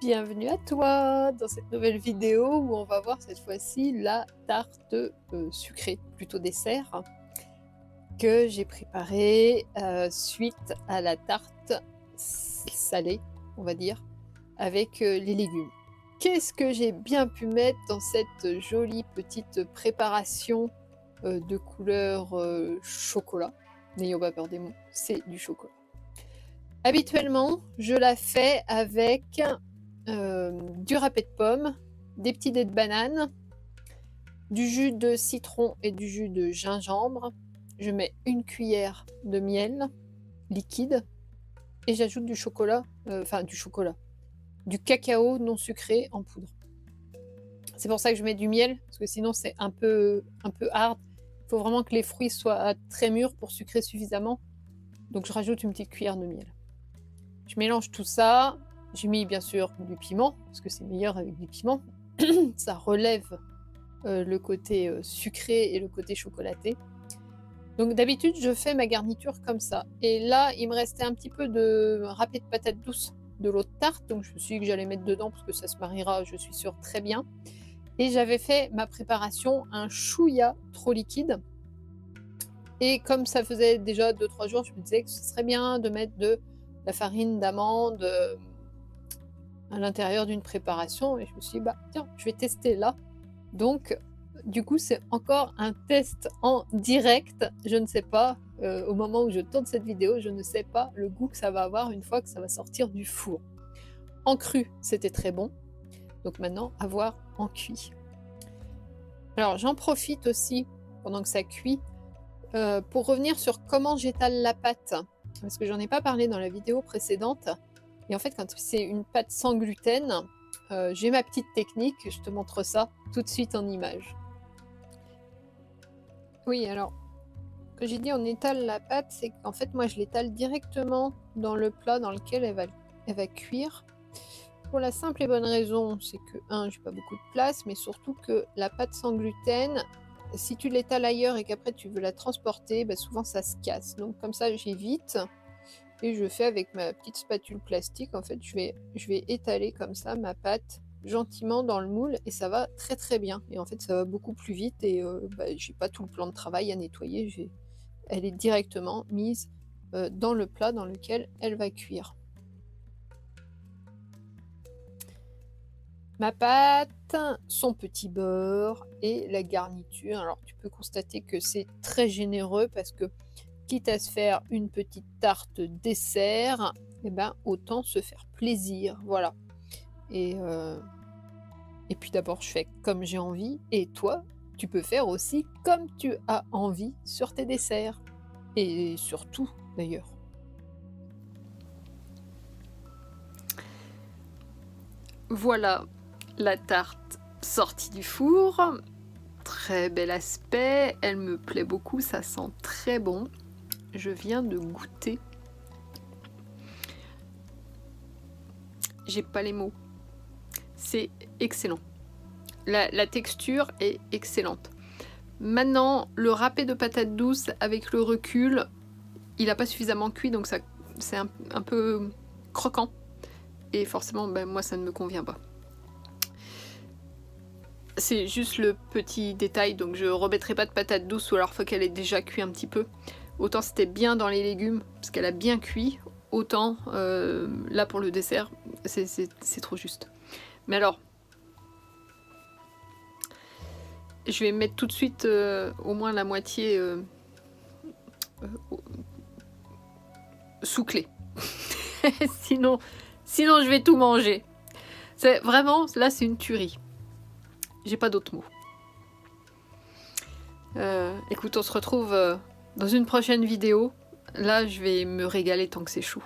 Bienvenue à toi dans cette nouvelle vidéo où on va voir cette fois-ci la tarte sucrée, plutôt dessert, que j'ai préparée suite à la tarte salée, on va dire, avec les légumes. Qu'est-ce que j'ai bien pu mettre dans cette jolie petite préparation de couleur chocolat? N'ayons pas peur des mots, c'est du chocolat. Habituellement, je la fais avec du râpé de pommes, des petits dés de banane, du jus de citron et du jus de gingembre. Je mets une cuillère de miel liquide et j'ajoute du chocolat, du cacao non sucré en poudre. C'est pour ça que je mets du miel, parce que sinon c'est un peu hard. Il faut vraiment que les fruits soient très mûrs pour sucrer suffisamment. Donc je rajoute une petite cuillère de miel. Je mélange tout ça. J'ai mis bien sûr du piment, parce que c'est meilleur avec du piment. Ça relève le côté sucré et le côté chocolaté. Donc d'habitude, je fais ma garniture comme ça. Et là, il me restait un petit peu de râpé de patates douces de l'autre tarte. Donc je me suis dit que j'allais mettre dedans, parce que ça se mariera, je suis sûre, très bien. Et j'avais fait ma préparation un chouïa trop liquide. Et comme ça faisait déjà 2-3 jours, je me disais que ce serait bien de mettre de la farine d'amande à l'intérieur d'une préparation. Et je me suis dit, bah tiens, je vais tester là. Donc, du coup, c'est encore un test en direct. Je ne sais pas, au moment où je tourne cette vidéo, je ne sais pas le goût que ça va avoir une fois que ça va sortir du four. En cru, c'était très bon. Donc maintenant, à voir en cuit. Alors, j'en profite aussi, pendant que ça cuit, pour revenir sur comment j'étale la pâte. Parce que j'en ai pas parlé dans la vidéo précédente. Et en fait, quand c'est une pâte sans gluten, j'ai ma petite technique. Je te montre ça tout de suite en image. Oui, alors, que j'ai dit on étale la pâte, c'est qu'en fait, moi, je l'étale directement dans le plat dans lequel elle va cuire. Pour la simple et bonne raison, c'est que, j'ai pas beaucoup de place, mais surtout que la pâte sans gluten, si tu l'étales ailleurs et qu'après tu veux la transporter, bah, souvent ça se casse. Donc comme ça, j'évite. Et je fais avec ma petite spatule plastique, en fait, je vais étaler comme ça ma pâte gentiment dans le moule et ça va très très bien. Et en fait, ça va beaucoup plus vite et j'ai pas tout le plan de travail à nettoyer. Elle est directement mise dans le plat dans lequel elle va cuire. Ma pâte, son petit beurre et la garniture. Alors, tu peux constater que c'est très généreux parce que quitte à se faire une petite tarte dessert, eh ben, autant se faire plaisir. Voilà. Et puis d'abord, je fais comme j'ai envie. Et toi, tu peux faire aussi comme tu as envie sur tes desserts. Et surtout, d'ailleurs. Voilà la tarte sortie du four. Très bel aspect. Elle me plaît beaucoup. Ça sent très bon. Je viens de goûter. J'ai pas les mots. C'est excellent. La texture est excellente. Maintenant, le râpé de patates douces avec le recul, il n'a pas suffisamment cuit, donc c'est un peu croquant. Et forcément, ben, moi, ça ne me convient pas. C'est juste le petit détail, donc je ne remettrai pas de patates douces, ou alors il faut qu'elle ait déjà cuit un petit peu. Autant c'était bien dans les légumes, parce qu'elle a bien cuit, autant là pour le dessert, c'est trop juste. Mais alors, je vais mettre tout de suite au moins la moitié sous clé. sinon je vais tout manger. C'est vraiment, là c'est une tuerie. J'ai pas d'autres mots. Écoute, on se retrouve dans une prochaine vidéo. Là, je vais me régaler tant que c'est chaud.